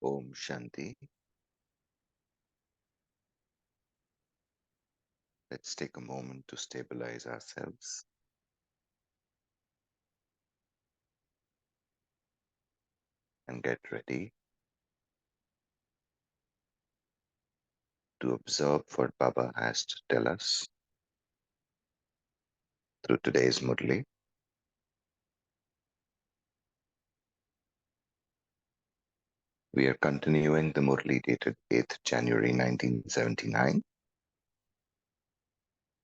Om Shanti. Let's take a moment to stabilize ourselves and get ready to observe what Baba has to tell us through today's Murli. We are continuing the Murli dated 8th January 1979.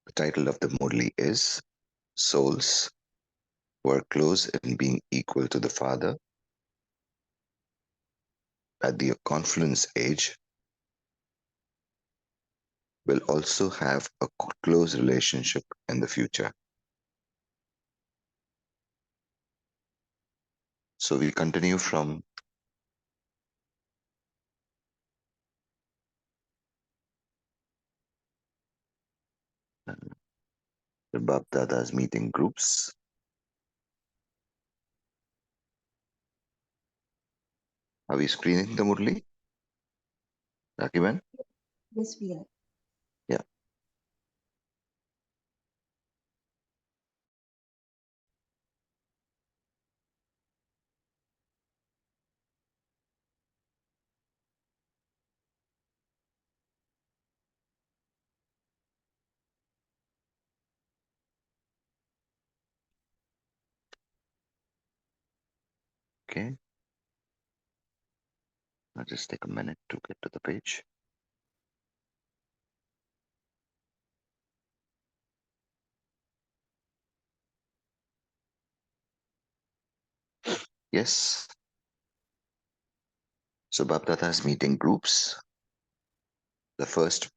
The title of the Murli is Souls who are close in being equal to the Father at the confluence age will also have a close relationship in the future. So we continue from the Bab Dada's meeting groups. Are we screening the Murli? Rakiban? Yes, we are. Yeah. Okay. I'll just take a minute to get to the page. Yes. So Baptata's meeting groups. The first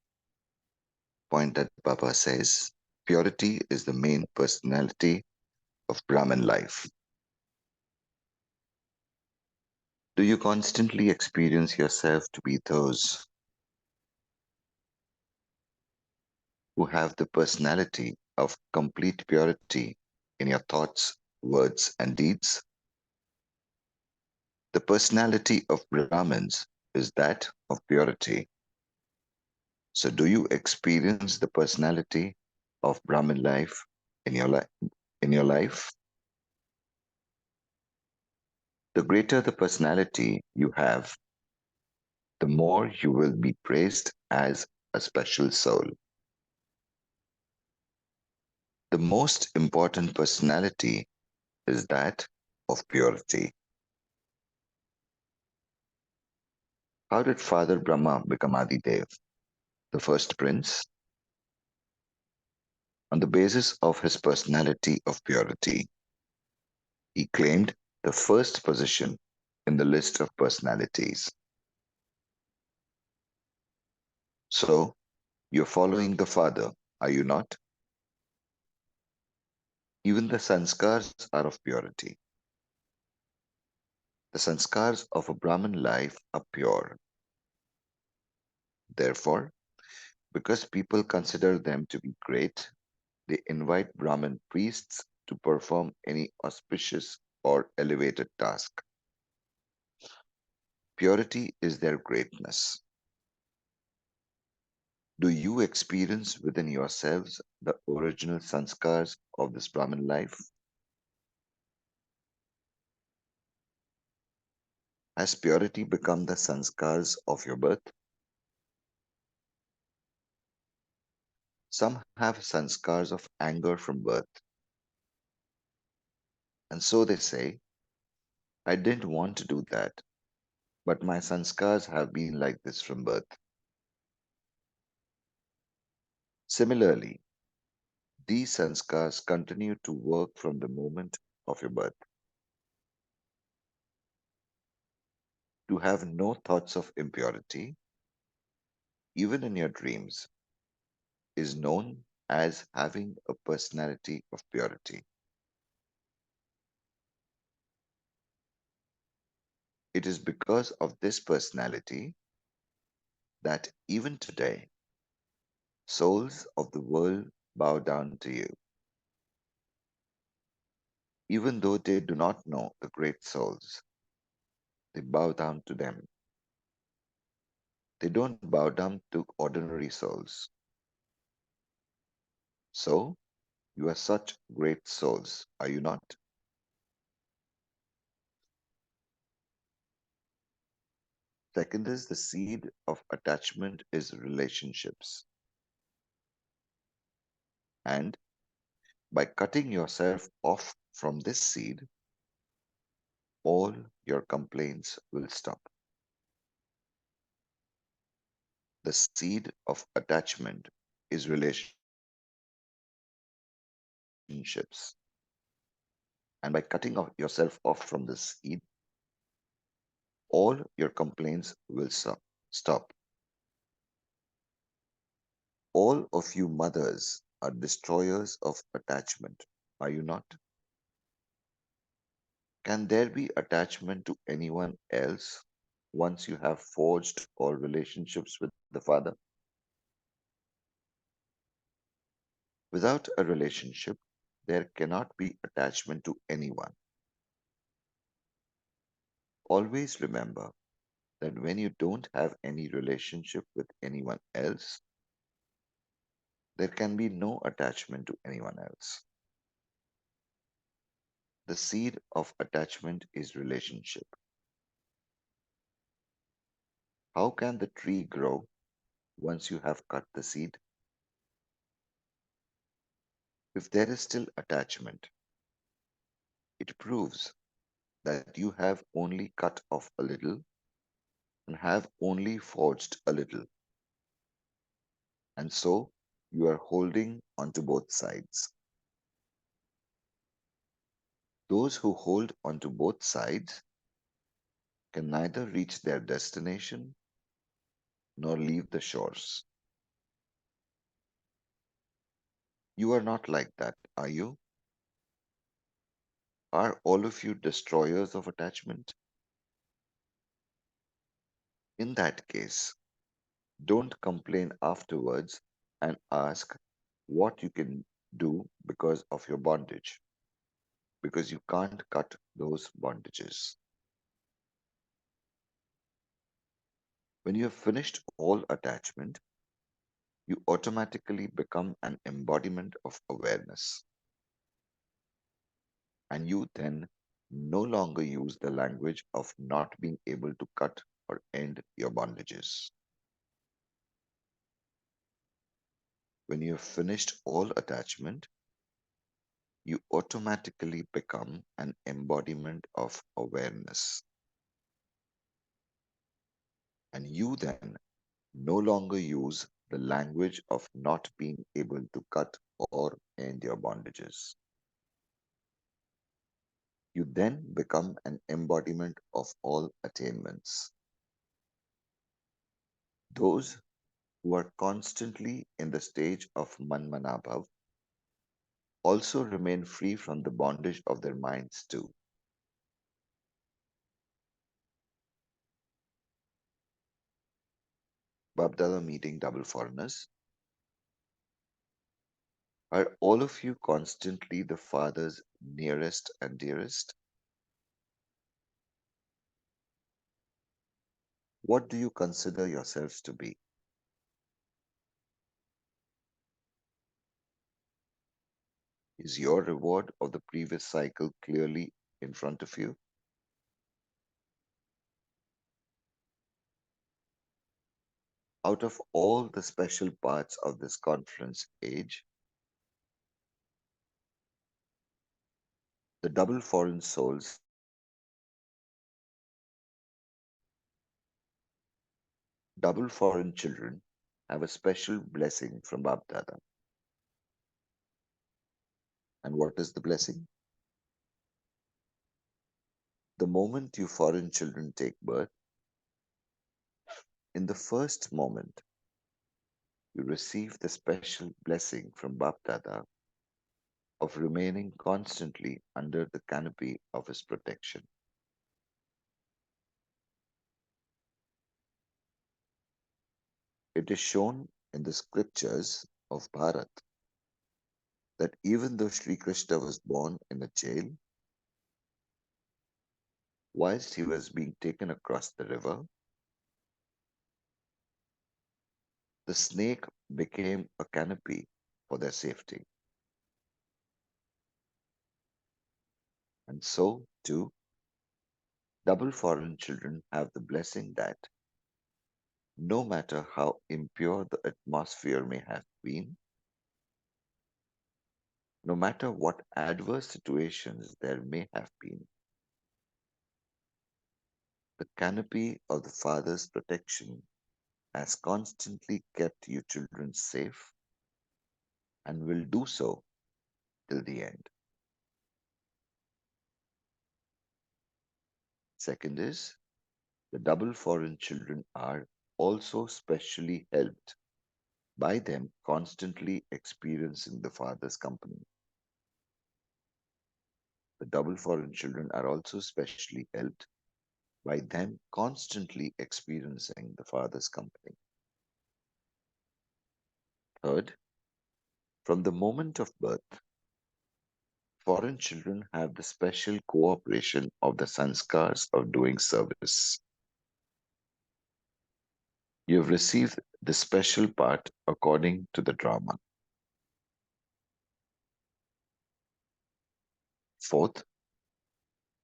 point that Baba says, purity is the main personality of Brahman life. Do you constantly experience yourself to be those who have the personality of complete purity in your thoughts, words, and deeds? The personality of Brahmins is that of purity. So do you experience the personality of Brahmin life in your life? The greater the personality you have, the more you will be praised as a special soul. The most important personality is that of purity. How did Father Brahma become Adidev, the first prince? On the basis of his personality of purity, he claimed the first position in the list of personalities. So, you're following the Father, are you not? Even the sanskars are of purity. The sanskars of a Brahmin life are pure. Therefore, because people consider them to be great, they invite Brahmin priests to perform any auspicious or elevated task. Purity is their greatness. Do you experience within yourselves the original sanskars of this Brahmin life? Has purity become the sanskars of your birth? Some have sanskars of anger from birth, and so they say, I didn't want to do that, but my sanskars have been like this from birth. Similarly, these sanskars continue to work from the moment of your birth. To have no thoughts of impurity, even in your dreams, is known as having a personality of purity. It is because of this personality that even today, souls of the world bow down to you, even though they do not know the great souls. They bow down to them They don't bow down to ordinary souls. So, you are such great souls, are you not? Second is the seed of attachment is relationships. And by cutting yourself off from this seed, all your complaints will stop. The seed of attachment is relationships. And by cutting yourself off from this seed, all your complaints will stop. All of you mothers are destroyers of attachment, are you not? Can there be attachment to anyone else once you have forged all relationships with the Father? Without a relationship, there cannot be attachment to anyone. Always remember that when you don't have any relationship with anyone else, there can be no attachment to anyone else. The seed of attachment is relationship. How can the tree grow once you have cut the seed? If there is still attachment, it proves that you have only cut off a little and have only forged a little, and so you are holding onto both sides. Those who hold onto both sides can neither reach their destination nor leave the shores. You are not like that, are you? Are all of you destroyers of attachment? In that case, don't complain afterwards and ask what you can do because of your bondage, because you can't cut those bondages. When you have finished all attachment, you automatically become an embodiment of awareness, and you then no longer use the language of not being able to cut or end your bondages. When you have finished all attachment, you automatically become an embodiment of awareness, and you then no longer use the language of not being able to cut or end your bondages. You then become an embodiment of all attainments. Those who are constantly in the stage of Manmanabhav also remain free from the bondage of their minds too. Babdala meeting double foreigners. Are all of you constantly the Father's nearest and dearest? What do you consider yourselves to be? Is your reward of the previous cycle clearly in front of you? Out of all the special parts of this conference age, the double foreign souls have a special blessing from Bapdada. Double foreign children have a special blessing from Bapdada. And what is the blessing? The moment you foreign children take birth, in the first moment, you receive the special blessing from Bapdada of remaining constantly under the canopy of his protection. It is shown in the scriptures of Bharat that even though Sri Krishna was born in a jail, whilst he was being taken across the river, The snake became a canopy for their safety. And so, too, double foreign children have the blessing that no matter how impure the atmosphere may have been, no matter what adverse situations there may have been, the canopy of the Father's protection has constantly kept you children safe and will do so till the end. Second is, the double foreign children are also specially helped by them constantly experiencing the Father's company. The double foreign children are also specially helped by them constantly experiencing the Father's company. Third, from the moment of birth, foreign children have the special cooperation of the sanskars of doing service. You have received the special part according to the drama. Fourth,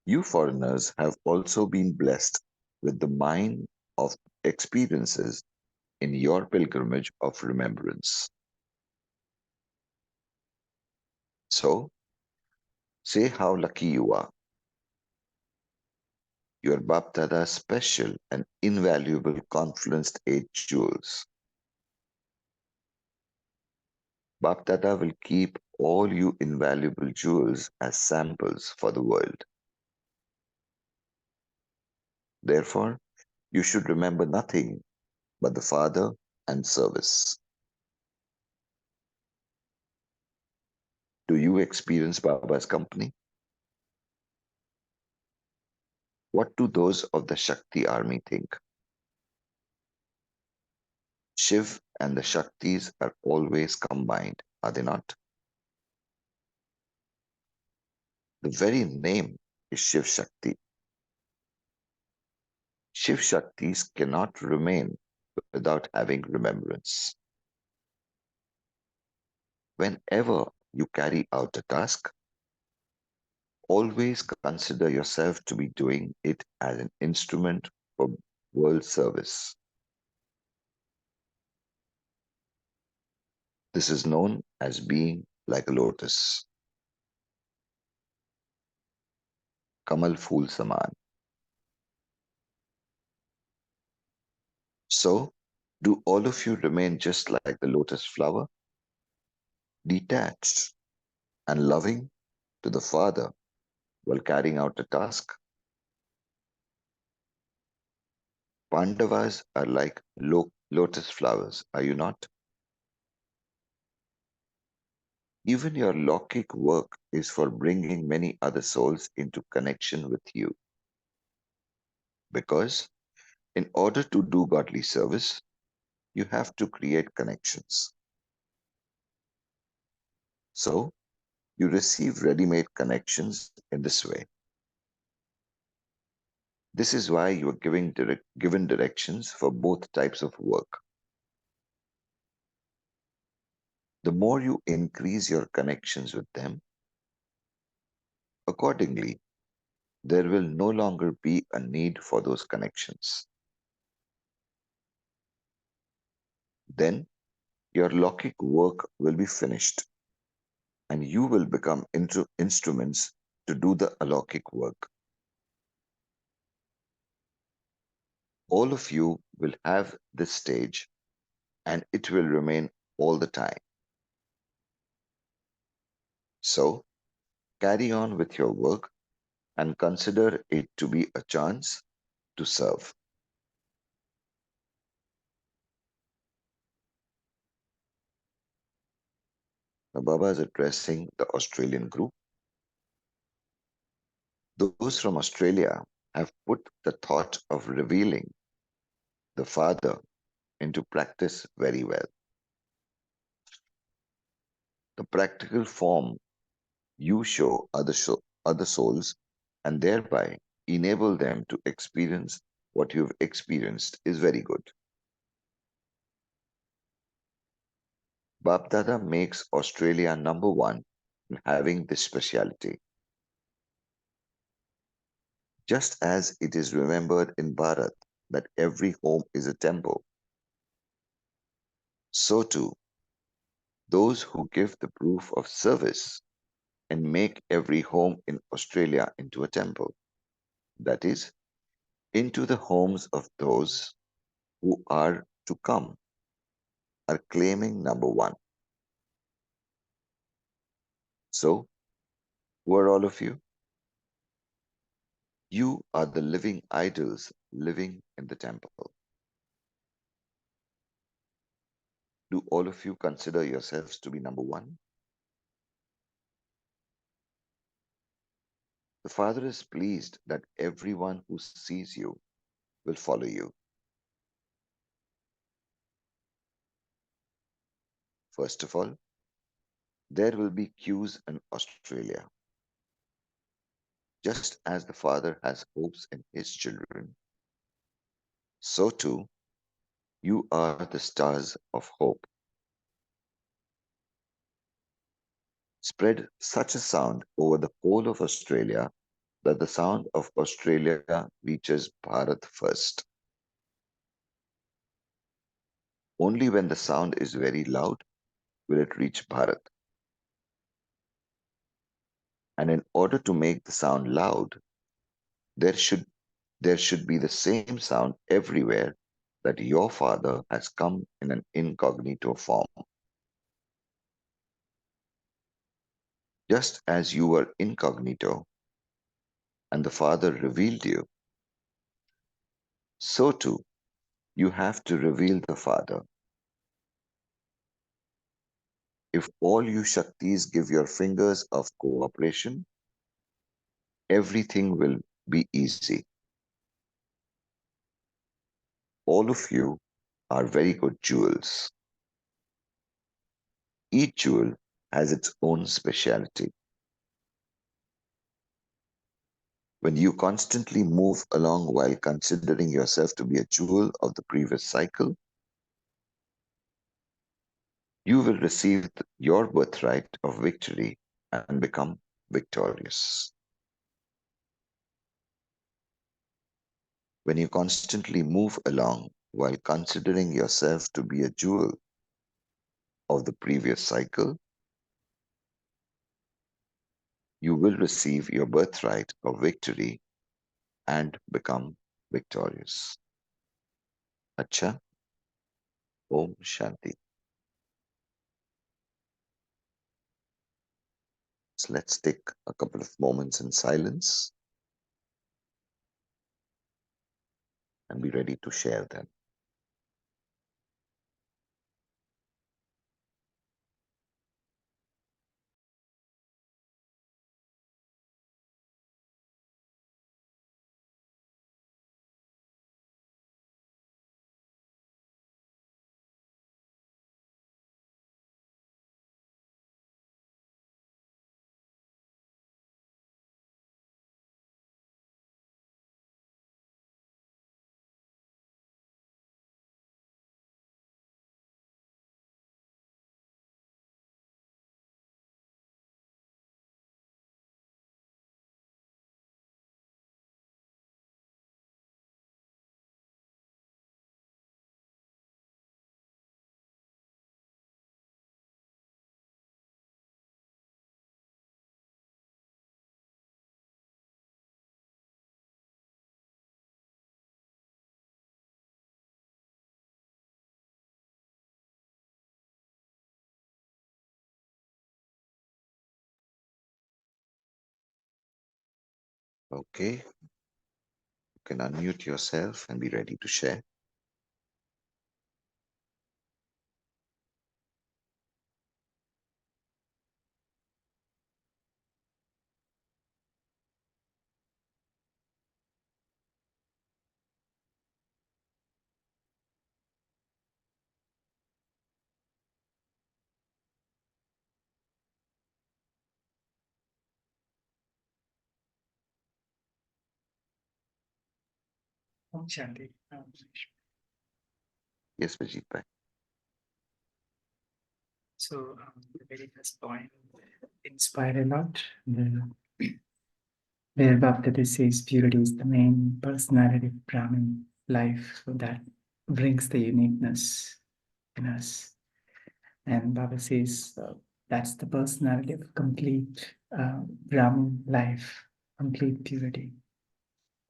you foreigners have also been blessed with the mind of experiences in your pilgrimage of remembrance. So, say how lucky you are. Your Baptada's special and invaluable confluence eight jewels. Baptada will keep all you invaluable jewels as samples for the world. Therefore, you should remember nothing but the Father and service. Do you experience Baba's company? What do those of the Shakti army think? Shiv and the Shaktis are always combined, are they not? The very name is Shiv Shakti. Shiv Shaktis cannot remain without having remembrance. Whenever you carry out a task, always consider yourself to be doing it as an instrument for world service. This is known as being like a lotus. Kamal Phool Saman. So, do all of you remain just like the lotus flower, detached and loving to the Father while carrying out a task? Pandavas are like lotus flowers, are you not? Even your Lokik work is for bringing many other souls into connection with you. Because in order to do godly service, you have to create connections. So, you receive ready-made connections in this way. This is why you are given directions for both types of work. The more you increase your connections with them, accordingly, there will no longer be a need for those connections. Then your Lokik work will be finished and you will become instruments to do the alaukic work. All of you will have this stage and it will remain all the time. So, carry on with your work and consider it to be a chance to serve. Now, Baba is addressing the Australian group. Those from Australia have put the thought of revealing the Father into practice very well. The practical form you show other souls and thereby enable them to experience what you've experienced is very good. Bapdada makes Australia number one in having this speciality. Just as it is remembered in Bharat that every home is a temple, so too those who give the proof of service and make every home in Australia into a temple. That is, into the homes of those who are to come, are claiming number one. So, who are all of you? You are the living idols living in the temple. Do all of you consider yourselves to be number one? The Father is pleased that everyone who sees you will follow you. First of all, there will be queues in Australia. Just as the Father has hopes in his children, so too you are the stars of hope. Spread such a sound over the whole of Australia that the sound of Australia reaches Bharat first. Only when the sound is very loud will it reach Bharat. And in order to make the sound loud, there should there should be the same sound everywhere that your Father has come in an incognito form. Just as you were incognito and the Father revealed you, so too you have to reveal the Father. If all you Shaktis give your fingers of cooperation, everything will be easy. All of you are very good jewels. Each jewel has its own speciality. When you constantly move along while considering yourself to be a jewel of the previous cycle, you will receive your birthright of victory and become victorious. When you constantly move along while considering yourself to be a jewel of the previous cycle, you will receive your birthright of victory and become victorious. Acha, Om Shanti. So let's take a couple of moments in silence and be ready to share them. Okay, you can unmute yourself and be ready to share. Om Shanti. Yes, Vijit Bhai. So the very first point inspired a lot. Where Bhakti says purity is the main personality of Brahmin life, so that brings the uniqueness in us. And Baba says that's the personality of complete Brahmin life, complete purity.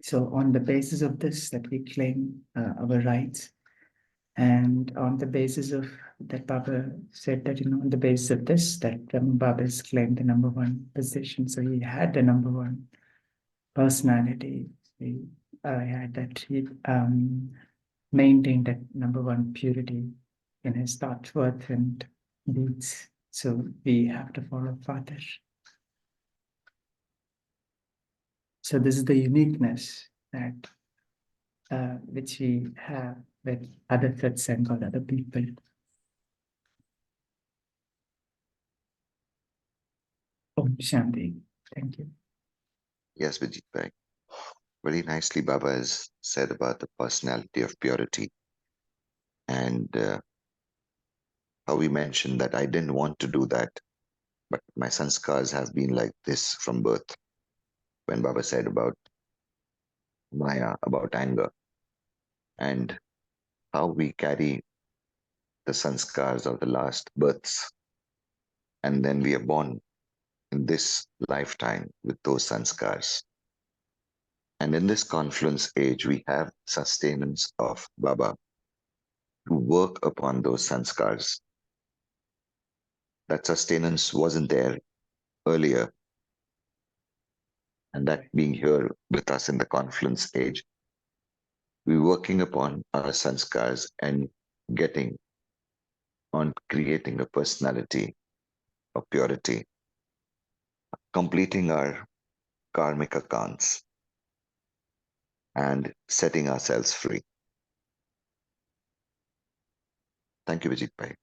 So on the basis of this, that we claim our rights, and on the basis of that, Baba said that, on the basis of this, that Baba has claimed the number one position. So he had the number one personality. He had that, he maintained that number one purity in his thought, words, and deeds. So we have to follow Father. So this is the uniqueness that which we have with other satsang or other people. Om Shanti. Thank you. Yes, Vijit Bhai. Very nicely Baba has said about the personality of purity, and how we mentioned that I didn't want to do that, but my sanskars have been like this from birth. When Baba said about Maya, about anger, and how we carry the sanskars of the last births, and then we are born in this lifetime with those sanskars. And in this confluence age, we have sustenance of Baba to work upon those sanskars. That sustenance wasn't there earlier, and that being here with us in the confluence age, we're working upon our sanskars and getting on creating a personality of purity, completing our karmic accounts and setting ourselves free. Thank you, Vijit Bhai.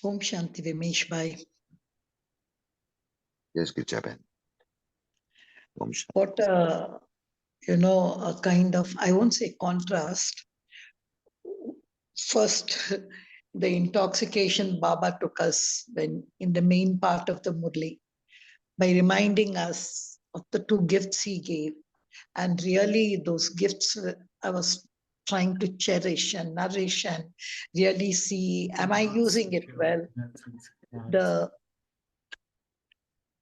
Om Shanti Vimesh Bhai. Yes, Gijaben. Om Shanti. What a kind of, I won't say contrast. First, the intoxication Baba took us when in the main part of the Murli by reminding us of the two gifts he gave. And really, those gifts I was trying to cherish and nourish and really see, am I using it well? The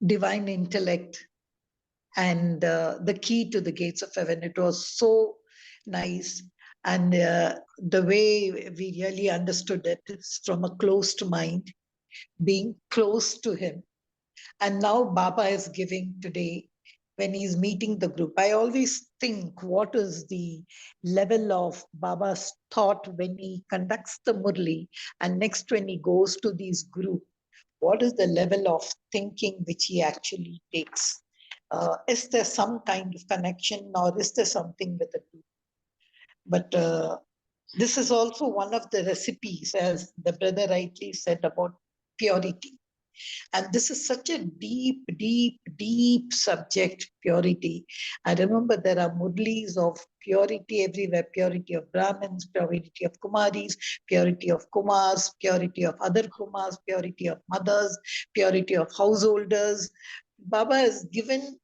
divine intellect and the key to the gates of heaven. It was so nice. And the way we really understood it is from a closed mind, being close to him. And now Baba is giving today when he's meeting the group. I always think what is the level of Baba's thought when he conducts the Murli, and next when he goes to these group, what is the level of thinking which he actually takes? Is there some kind of connection, or is there something with the group? But this is also one of the recipes, as the brother rightly said, about purity. And this is such a deep, deep, deep subject, purity. I remember there are mudlis of purity everywhere, purity of Brahmins, purity of Kumaris, purity of Kumars, purity of other Kumars, purity of mothers, purity of householders. Baba has given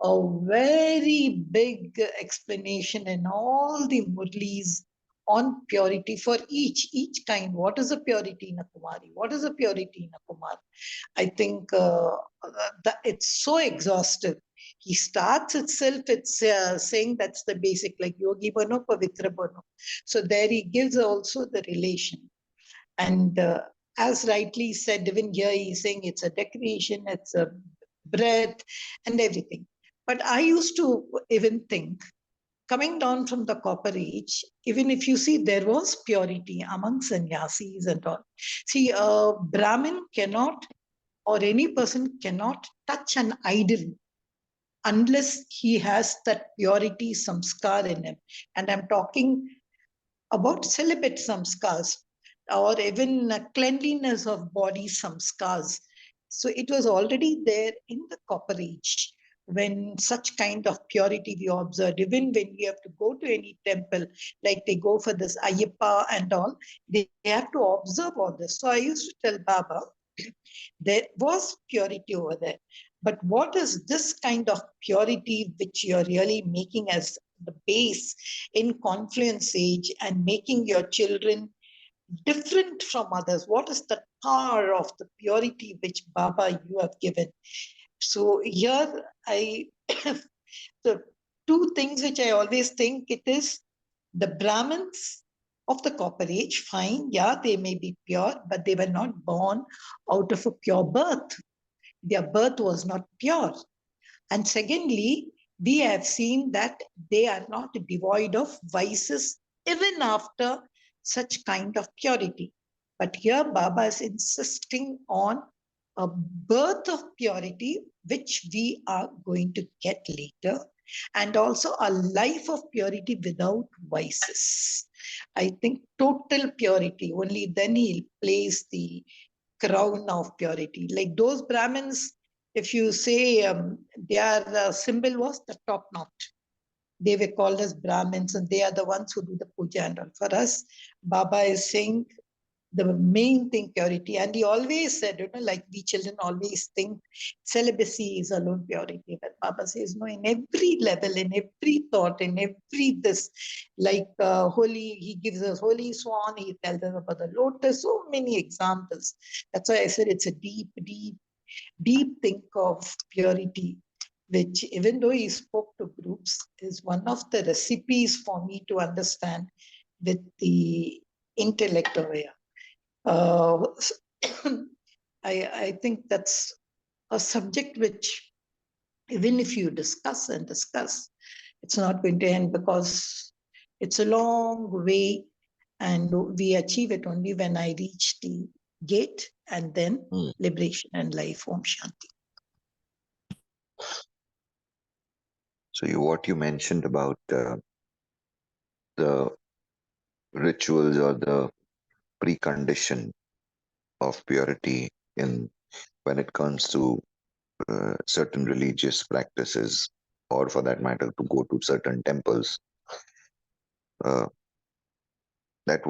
a very big explanation in all the murlis on purity for each kind. What is a purity in a Kumari? What is a purity in a Kumar? I think it's so exhaustive. He starts itself, it's saying that's the basic, like yogi bano, pavitra bano. So there he gives also the relation. And as rightly said, even here he's saying it's a decoration, it's a breath and everything. But I used to even think, coming down from the copper age, even if you see there was purity among sannyasis and all. See, a Brahmin cannot, or any person cannot touch an idol unless he has that purity samskar in him. And I'm talking about celibate samskars. or even cleanliness of body samskars. So it was already there in the Copper Age when such kind of purity we observed. Even when you have to go to any temple, like they go for this Ayyappa and all, they have to observe all this. So I used to tell Baba, there was purity over there. But what is this kind of purity which you're really making as the base in confluence age and making your children different from others? What is the power of the purity which Baba you have given? So here I the two things which I always think it is the Brahmins of the Copper Age, fine, yeah, they may be pure, but they were not born out of a pure birth. Their birth was not pure. And secondly, we have seen that they are not devoid of vices even after such kind of purity. But here Baba is insisting on a birth of purity, which we are going to get later, and also a life of purity without vices. I think total purity, only then he'll place the crown of purity. Like those Brahmins, if you say their symbol was the top knot, they were called as Brahmins and they are the ones who do the puja and all. For us, Baba is saying the main thing, purity. And he always said, like we children always think celibacy is alone purity. But Baba says, no, in every level, in every thought, in every this, like holy, he gives us holy swan, he tells us about the lotus, so many examples. That's why I said it's a deep, deep, deep think of purity, which even though he spoke to groups, is one of the recipes for me to understand with the intellect over here. Uh, I think that's a subject which, even if you discuss and discuss, it's not going to end because it's a long way and we achieve it only when I reach the gate and then liberation and life. Om Shanti. So what you mentioned about the rituals or the precondition of purity in when it comes to certain religious practices, or for that matter, to go to certain temples, uh, that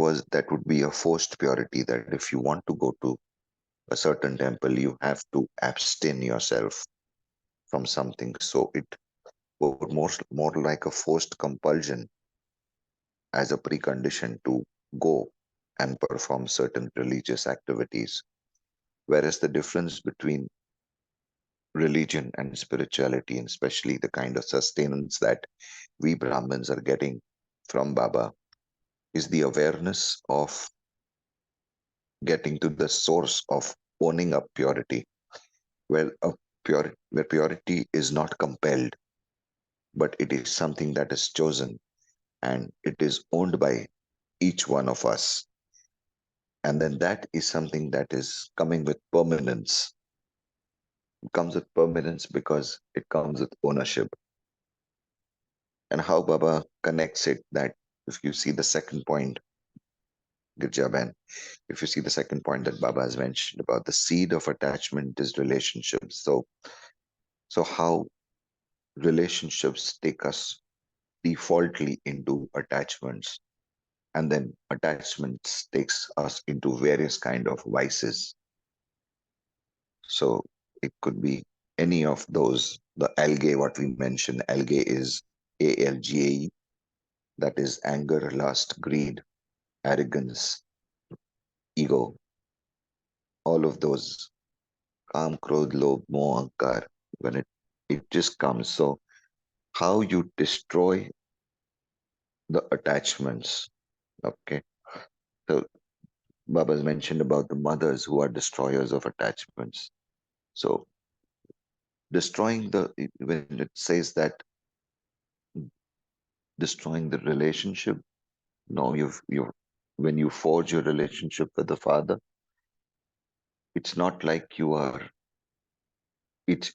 would be a forced purity. That if you want to go to a certain temple, you have to abstain yourself from something. So it would more like a forced compulsion as a precondition to go and perform certain religious activities. Whereas the difference between religion and spirituality, and especially the kind of sustenance that we Brahmins are getting from Baba, is the awareness of getting to the source of owning up purity, where purity is not compelled, but it is something that is chosen and it is owned by each one of us. And then that is something that is coming with permanence. It comes with permanence because it comes with ownership. And how Baba connects it, that if you see the second point, Girjaban, if you see the second point that Baba has mentioned about the seed of attachment is relationships. So how relationships take us defaultly into attachments, and then attachments takes us into various kind of vices. So it could be any of those. The algae, what we mentioned, algae is ALGAE, that is anger, lust, greed, arrogance, ego, all of those, kam, krodh, lobh, moh, ahankar, when it just comes. So how you destroy the attachments, okay? So Baba's mentioned about the mothers who are destroyers of attachments. So destroying when it says that destroying the relationship, no, you've when you forge your relationship with the father, it's not like you are, it's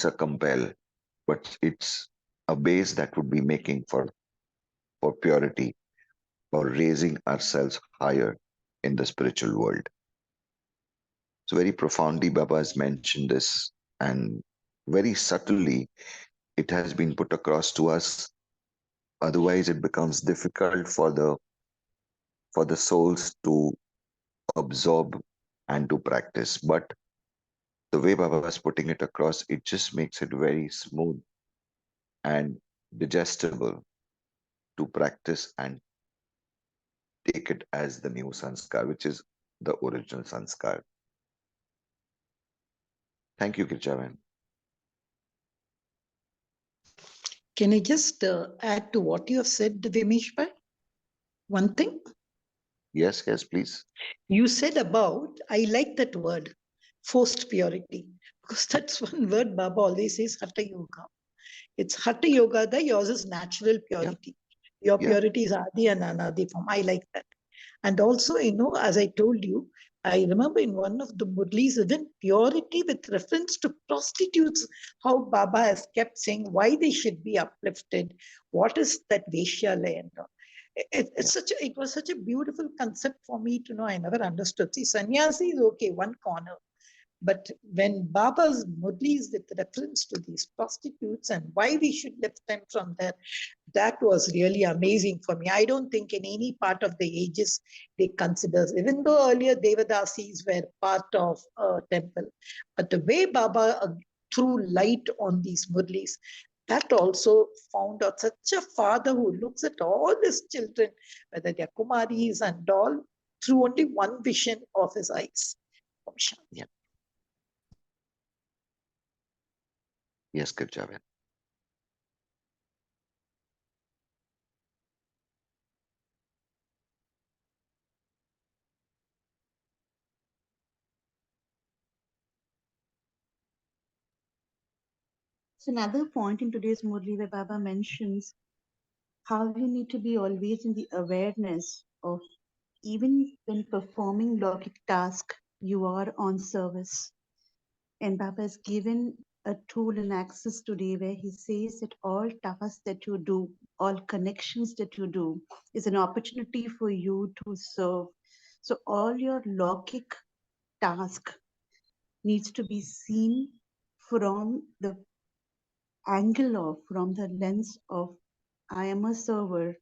a compel, but it's a base that would be making for purity or raising ourselves higher. in the spiritual world. So very profoundly, Baba has mentioned this, and very subtly, it has been put across to us. Otherwise, it becomes difficult for the souls to absorb and to practice. But the way Baba was putting it across, it just makes it very smooth and digestible to practice and take it as the new sanskar, which is the original sanskar. Thank you, Kirchavan. Can I just add to what you have said, Vimesh bhai? One thing Yes, yes, please. you said about, I like that word, forced purity, because that's one word Baba always says, Hatha Yoga. It's Hatha Yoga, yours is natural purity. Your Yeah. purity is Adi and Anadi form. I like that. And also, as I told you, I remember in one of the Murlis, even purity with reference to prostitutes, how Baba has kept saying why they should be uplifted. What is that Veshyalaya and all. It was such a beautiful concept for me to know. I never understood. See, sannyasi is okay, one corner. But when Baba's Murlis with reference to these prostitutes and why we should lift them from there, that was really amazing for me. I don't think in any part of the ages they consider, even though earlier Devadasis were part of a temple, but the way Baba threw light on these Murlis, that also found out such a father who looks at all his children, whether they're Kumaris and all, through only one vision of his eyes. Yeah. Yes, Kirchavan. So another point in today's Murli where Baba mentions how you need to be always in the awareness of even when performing logic task, you are on service. And Baba has given a tool and access today where he says that all tasks that you do, all connections that you do is an opportunity for you to serve. So all your logic task needs to be seen from the angle of, from the lens of, I am a server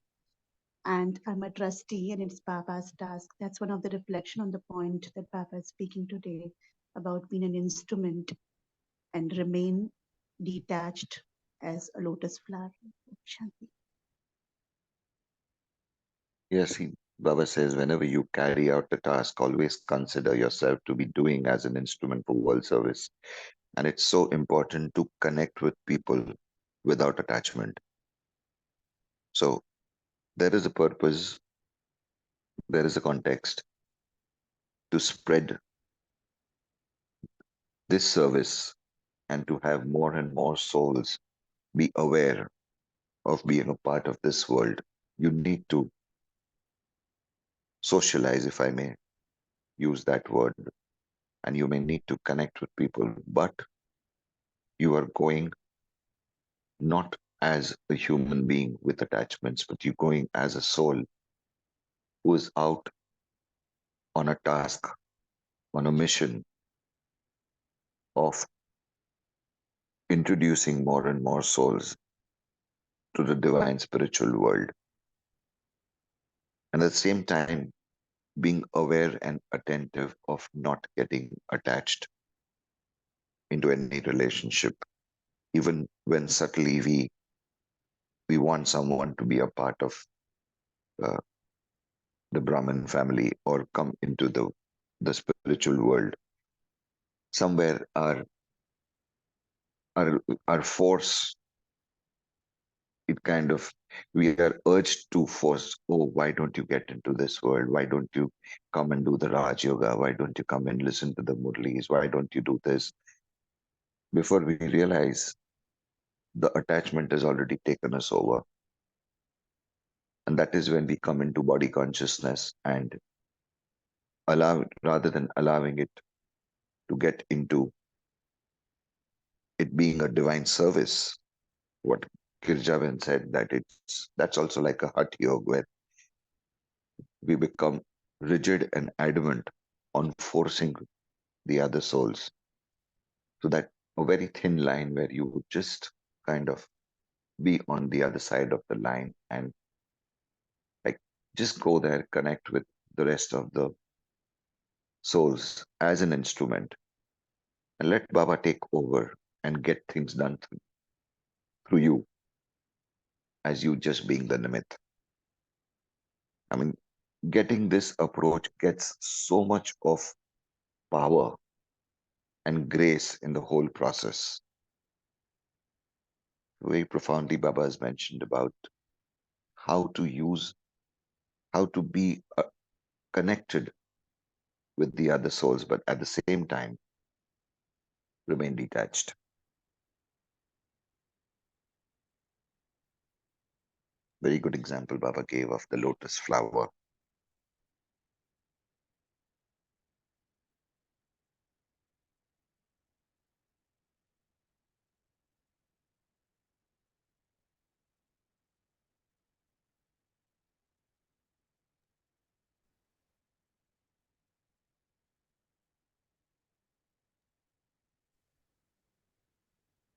and I'm a trustee and it's Baba's task. That's one of the reflection on the point that Baba is speaking today about being an instrument and remain detached as a lotus flower. Shanti. Yes, Baba says whenever you carry out a task, always consider yourself to be doing as an instrument for world service. And it's so important to connect with people without attachment. So there is a purpose, there is a context to spread this service and to have more and more souls be aware of being a part of this world. You need to socialize, if I may use that word, and you may need to connect with people, but you are going not as a human being with attachments, but you're going as a soul who is out on a task, on a mission of introducing more and more souls to the divine spiritual world. And at the same time, being aware and attentive of not getting attached into any relationship, even when subtly we want someone to be a part of uh, the Brahmin family or come into the spiritual world. Somewhere our our force, it kind of, we are urged to force, oh, why don't you get into this world? Why don't you come and do the Raj Yoga? Why don't you come and listen to the Murlis? Why don't you do this? Before we realize, the attachment has already taken us over. And that is when we come into body consciousness and allow, rather than allowing it to get into it being a divine service, what Kirjavan said, that that's also like a hut yoga where we become rigid and adamant on forcing the other souls to that a very thin line where you would just kind of be on the other side of the line and like just go there, connect with the rest of the souls as an instrument and let Baba take over and get things done through you as you just being the Nimit. I mean, getting this approach gets so much of power and grace in the whole process. Very profoundly, Baba has mentioned about how to use, how to be connected with the other souls, but at the same time, remain detached. Very good example Baba gave of the lotus flower.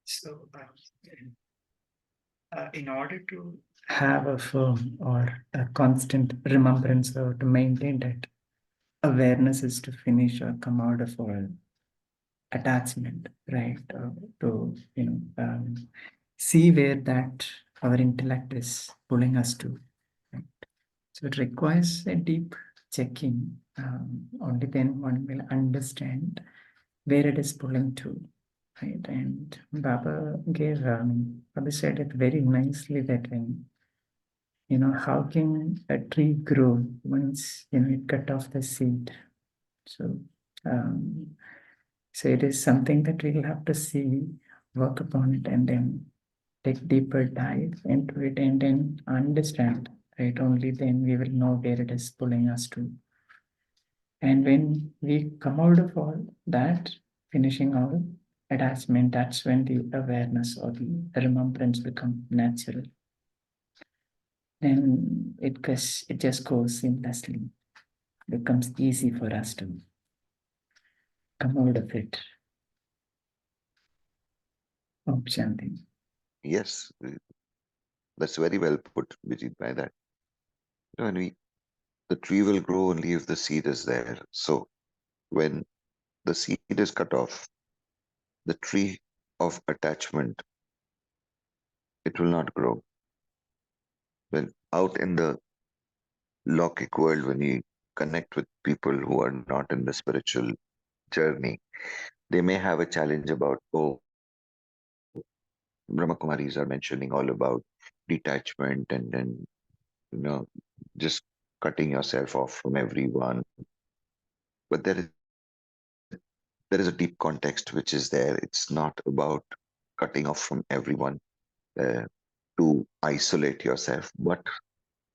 So, in order to have a firm or a constant remembrance or to maintain that awareness is to finish or come out of all attachment, right? To see where that our intellect is pulling us to. Right? So it requires a deep checking. Only then one will understand where it is pulling to. Right? And Baba said it very nicely that when how can a tree grow once it cut off the seed? So um, so it is something that we'll have to see, work upon it, and then take deeper dive into it and then understand, right? Only then we will know where it is pulling us to. And when we come out of all that, finishing all attachment, that's when the awareness or the remembrance become natural. Then it just goes seamlessly. It becomes easy for us to come out of it. Om Shanti. Yes, that's very well put, Vijit, by that. When the tree will grow only if the seed is there. So when the seed is cut off, the tree of attachment, it will not grow. When out in the Lokic world, when you connect with people who are not in the spiritual journey, they may have a challenge about, oh, Brahma Kumaris are mentioning all about detachment and then, you know, just cutting yourself off from everyone. But there is a deep context which is there. It's not about cutting off from everyone uh, to isolate yourself, but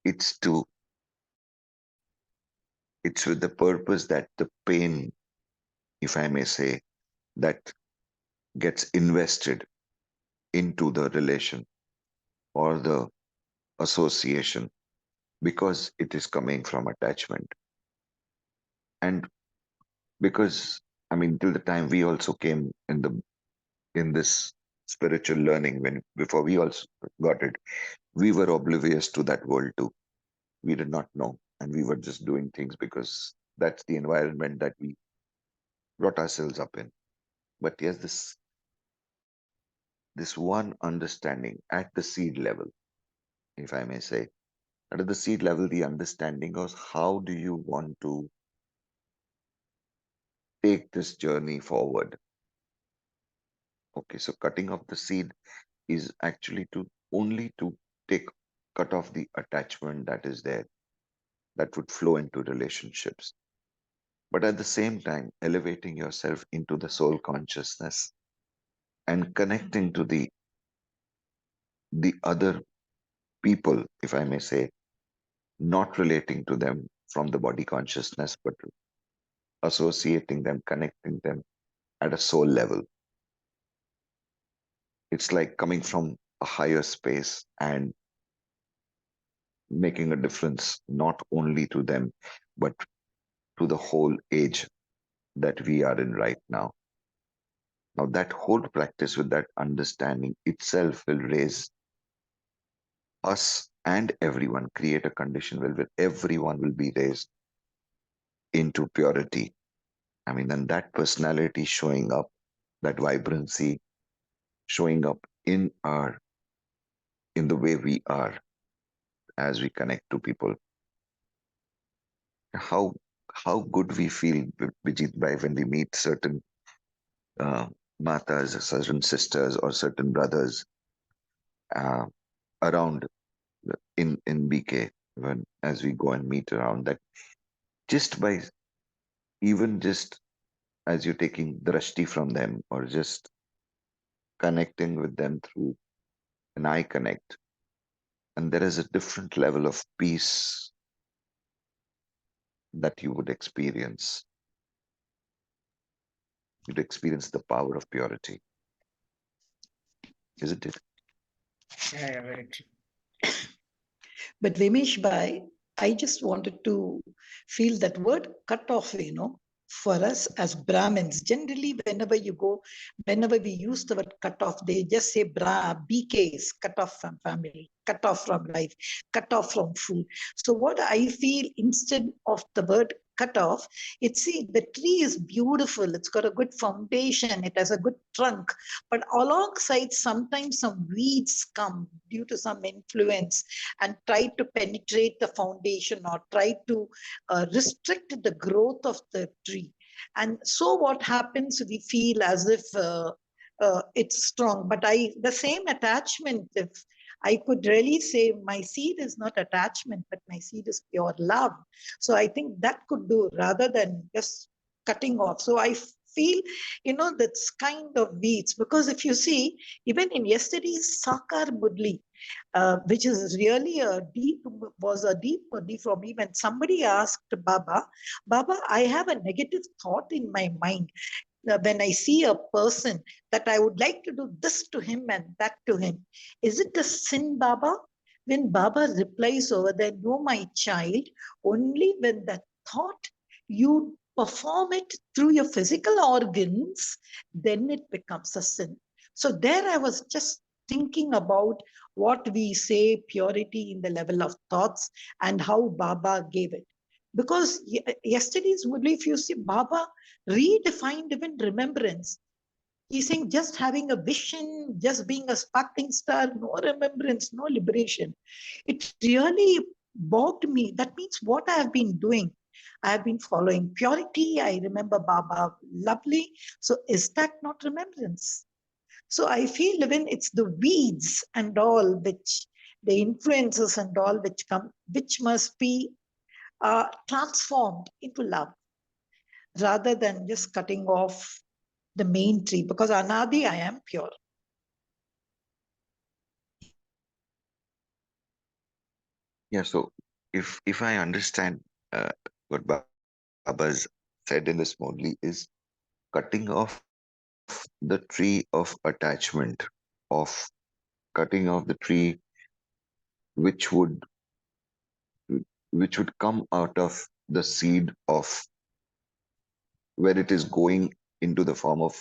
it's to it's with the purpose that the pain, if I may say, that gets invested into the relation or the association because it is coming from attachment. And because I mean till the time we also came in this spiritual learning, when before we also got it, we were oblivious to that world too. We did not know, and we were just doing things because that's the environment that we brought ourselves up in. But yes, this one understanding at the seed level, if I may say, at the seed level, the understanding of how do you want to take this journey forward. Okay, so cutting off the seed is actually to only to take cut off the attachment that is there that would flow into relationships, but at the same time elevating yourself into the soul consciousness and connecting to the other people, if I may say, not relating to them from the body consciousness, but associating them, connecting them at a soul level. It's like coming from a higher space and making a difference not only to them, but to the whole age that we are in right now. Now, that whole practice with that understanding itself will raise us and everyone, create a condition where everyone will be raised into purity. I mean, and that personality showing up, that vibrancy showing up in the way we are as we connect to people. How how good we feel, Vijit, by when we meet certain uh, matas, certain sisters, or certain brothers uh, around in BK, when as we go and meet around that, just by even just as you're taking drashti from them or just connecting with them through an eye connect, and there is a different level of peace that you would experience. You'd experience the power of purity, isn't it? Yeah, very true. But Vimesh Bhai, I just wanted to feel that word cut off, for us as Brahmins, generally, whenever we use the word cut off, they just say BKs, cut off from family, cut off from life, cut off from food. So what I feel instead of the word cut off, the tree is beautiful. It's got a good foundation. It has a good trunk. But alongside, sometimes some weeds come due to some influence and try to penetrate the foundation or try to restrict the growth of the tree. And so what happens, we feel as if it's strong, but the same attachment, if I could really say my seed is not attachment, but my seed is pure love. So I think that could do rather than just cutting off. So I feel, that's kind of weeds, because if you see, even in yesterday's Sakar Murli, which is really was a deep Murli for me, when somebody asked Baba, I have a negative thought in my mind when I see a person that I would like to do this to him and that to him. Is it a sin, Baba? When Baba replies over there, no, my child, only when that thought you perform it through your physical organs, then it becomes a sin. So there I was just thinking about what we say purity in the level of thoughts and how Baba gave it. Because yesterday's Murli, if you see, Baba redefined even remembrance. He's saying just having a vision, just being a sparkling star, no remembrance, no liberation. It really bogged me. That means what I have been doing. I have been following purity. I remember Baba lovely. So is that not remembrance? So I feel even it's the weeds and all which the influences and all which come, which must be transformed into love rather than just cutting off the main tree, because Anadi, I am pure. Yeah. So if I understand what Baba's said in this Murli is cutting off the tree of attachment, of cutting off the tree which would which would come out of the seed of where it is going into the form of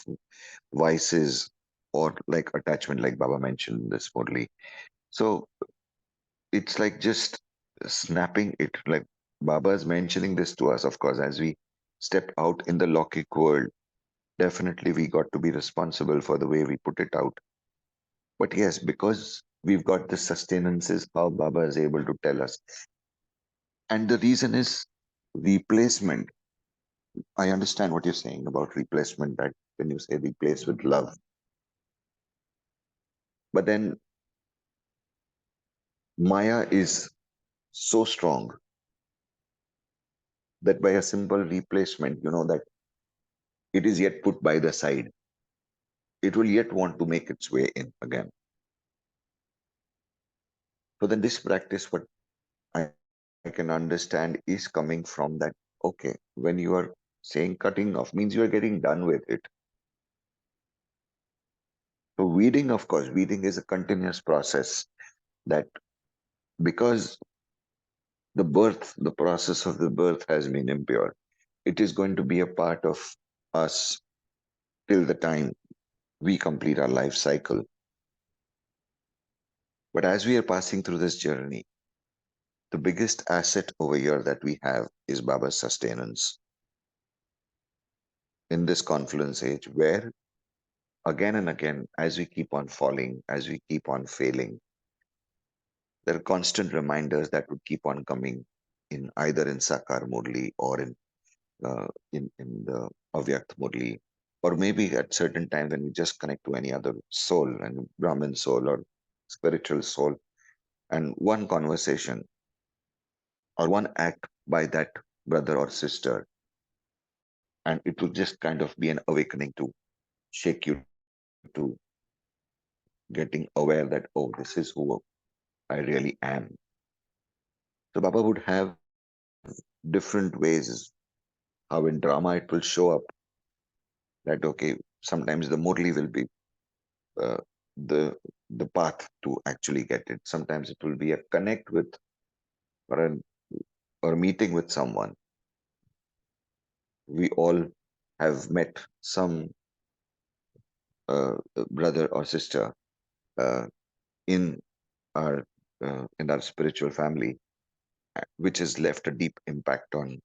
vices or like attachment, like Baba mentioned in this Murli. So it's like just snapping it. Like Baba is mentioning this to us, of course, as we step out in the Lokik world. Definitely, we got to be responsible for the way we put it out. But yes, because we've got this sustenance, is how Baba is able to tell us. And the reason is replacement. I understand what you're saying about replacement, that when you say replace with love. But then Maya is so strong that by a simple replacement, you know that it is yet put by the side. It will yet want to make its way in again. So then this practice, what I can understand is coming from that, okay, when you are saying cutting off means you are getting done with it. So weeding, of course, weeding is a continuous process that because the process of the birth has been impure. it is going to be a part of us till the time we complete our life cycle. But as we are passing through this journey, the biggest asset over here that we have is Baba's sustenance. In this confluence age, where again and again, as we keep on falling, as we keep on failing, there are constant reminders that would keep on coming in either in Sakar Murli or in the Avyakt Murli, or maybe at certain time when we just connect to any other soul, and Brahmin soul or spiritual soul, and one conversation or one act by that brother or sister, and it will just kind of be an awakening to shake you to getting aware that, oh, this is who I really am. So Baba would have different ways how in drama it will show up that, okay, sometimes the Murli will be uh, the the path to actually get it. Sometimes it will be a connect with or a or meeting with someone. We all have met some brother or sister uh, in in our spiritual family, which has left a deep impact on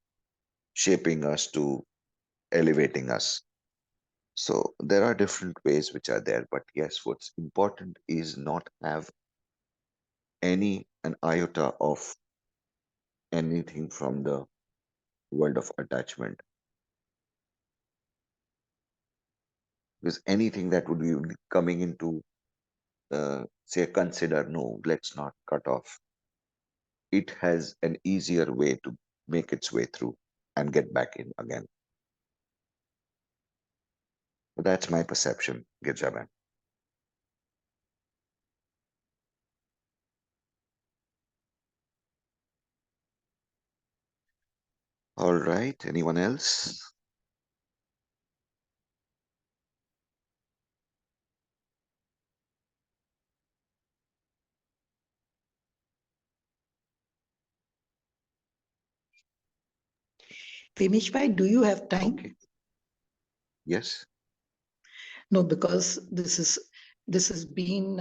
shaping us to elevating us. So there are different ways which are there, but yes, what's important is not have any an iota of anything from the world of attachment, because anything that would be coming into say consider, no, let's not cut off, it has an easier way to make its way through and get back in again. But that's my perception, Girjaban. All right, anyone else? Vimishbhai, do you have time? Okay. Yes. No, because this has been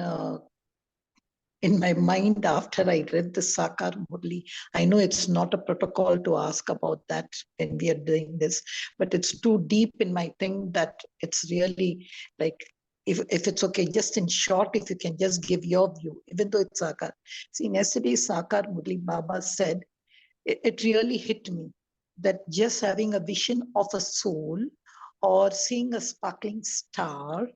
in my mind after I read the Sakar Murli. I know it's not a protocol to ask about that when we are doing this, but it's too deep in my thing that it's really like, if it's okay, just in short, if you can just give your view, even though it's Sakar. See, in yesterday's Sakar Murli, Baba said, it really hit me that just having a vision of a soul or seeing a sparkling star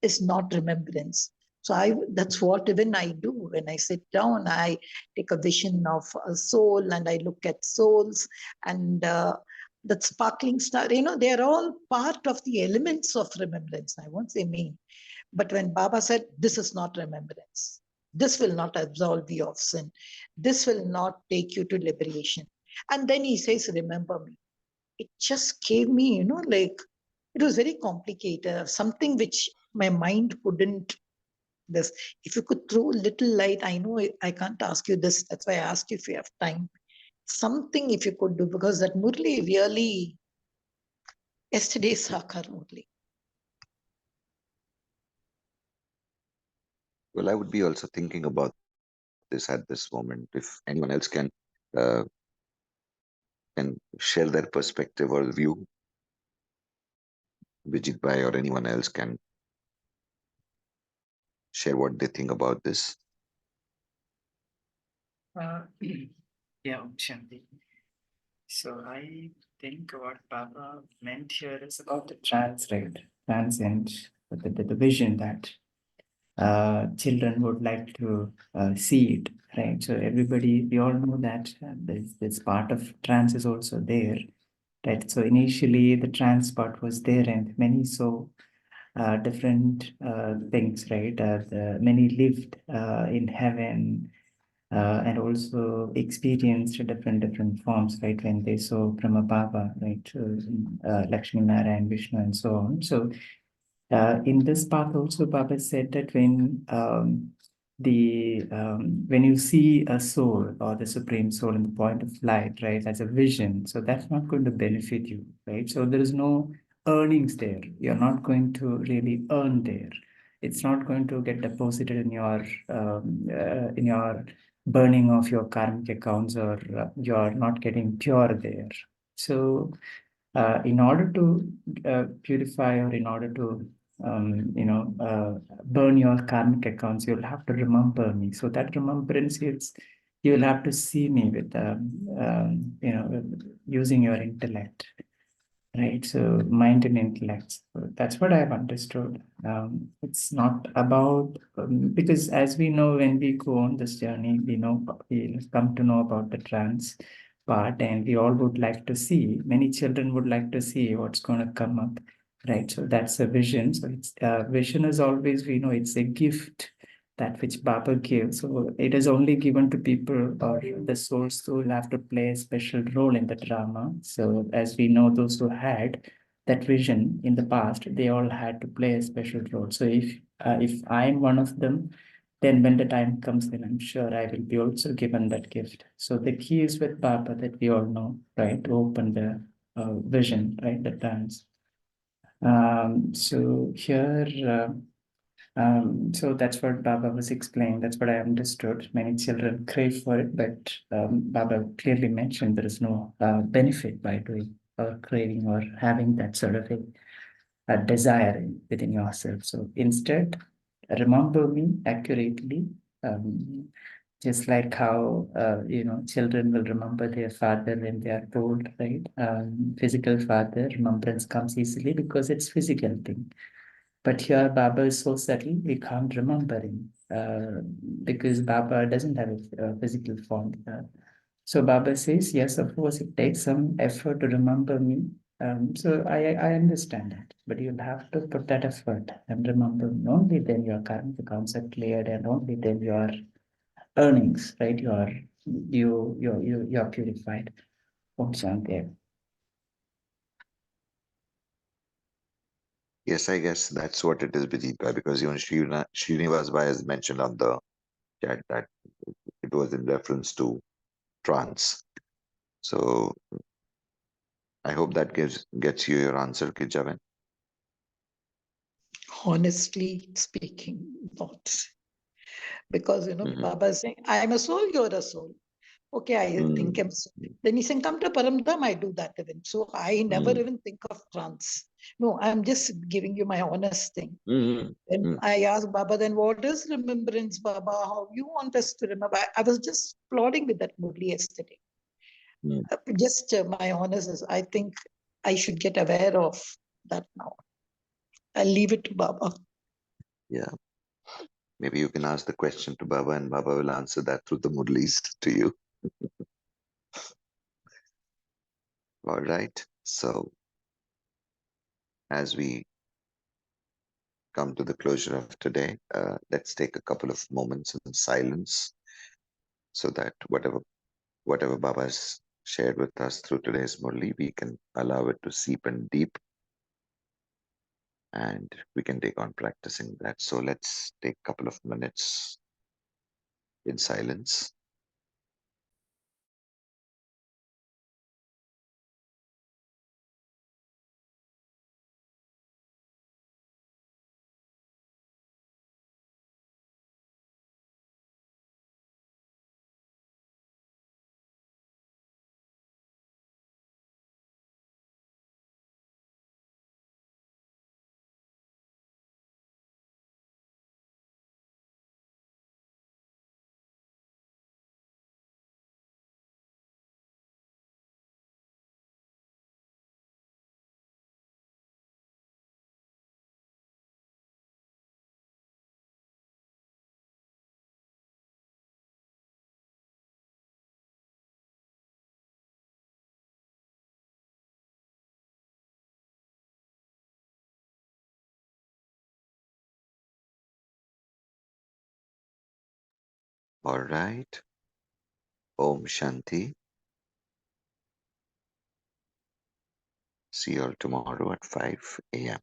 is not remembrance. So that's what even I do when I sit down. I take a vision of a soul and I look at souls and that sparkling star. They are all part of the elements of remembrance. I won't say me, but when Baba said, "This is not remembrance. This will not absolve you of sin. This will not take you to liberation," and then he says, "Remember me." It just gave me, like it was very complicated. Something which my mind couldn't. This, if you could throw a little light, I know I can't ask you this. That's why I asked you if you have time. Something if you could do, because that Murli really, yesterday's Sakar Murli. Well, I would be also thinking about this at this moment. If anyone else uh, can share their perspective or view, Vijit Bhai or anyone else can share what they think about this. Yeah, Shanti. So I think what Baba meant here is about the trance, right? Transcend the vision that children would like to see it, right? So everybody, we all know that this part of trance is also there, right? So initially the trance part was there, and many saw different things, right? Many lived in heaven and also experienced different forms, right? When they saw Brahma Baba, right? Lakshmi Narayan, Vishnu, and so on. So in this path also, Baba said that when when you see a soul or the supreme soul in the point of light, right, as a vision, so that's not going to benefit you, right? So there is no earnings there. You're not going to really earn there. It's not going to get deposited in your burning of your karmic accounts, or you're not getting pure there. So in order to purify, or in order to burn your karmic accounts, you'll have to remember me. So that remembrance is, you'll have to see me with using your intellect, right? So mind and intellect. So that's what I've understood. It's not about because as we know, when we go on this journey, we come to know about the trance part, and we all would like to see. Many children would like to see what's going to come up, right? So that's a vision. So it's vision is always, we know, it's a gift that which Baba gives. So it is only given to people or the souls who will have to play a special role in the drama. So as we know, those who had that vision in the past, they all had to play a special role. So if I'm one of them, then when the time comes, then I'm sure I will be also given that gift. So the key is with Baba, that we all know, right? To open the vision, right? The trance. So here. So that's what Baba was explaining. That's what I understood. Many children crave for it, but Baba clearly mentioned there is no benefit by doing or craving or having that sort of a desire within yourself. So instead, remember me accurately. Um, just like how children will remember their father when they are told, right? Physical father remembrance comes easily because it's physical thing. But here Baba is so subtle, we can't remember him because Baba doesn't have a physical form. So Baba says, yes, of course, it takes some effort to remember me. So I understand that, but you'll have to put that effort and remember me. Only then your karmic accounts are cleared, and only then your earnings, right? You're purified. Om Shanti. Yes, I guess that's what it is, Vijita, because even Srinivas Bhai has mentioned on the chat that it was in reference to trance. So I hope that gets you your answer, Kijavan. Honestly speaking, not. Because, Mm-hmm. Baba is saying, I'm a soul, you're a soul. Okay, I think I'm so. Then he's saying, come to Paramdham, I do that even. So I never Mm-hmm. even think of trance. No, I'm just giving you my honest thing. Then Mm-hmm. I asked Baba, then what is remembrance, Baba? How you want us to remember? I was just plodding with that Murli yesterday. Mm-hmm. Just my honest is, I think I should get aware of that now. I'll leave it to Baba. Yeah. Maybe you can ask the question to Baba, and Baba will answer that through the Murlis to you. All right. So as we come to the closure of today, let's take a couple of moments in silence so that whatever Baba has shared with us through today's Murli, we can allow it to seep in deep, and we can take on practicing that. So let's take a couple of minutes in silence. All right. Om Shanti. See you all tomorrow at 5 a.m.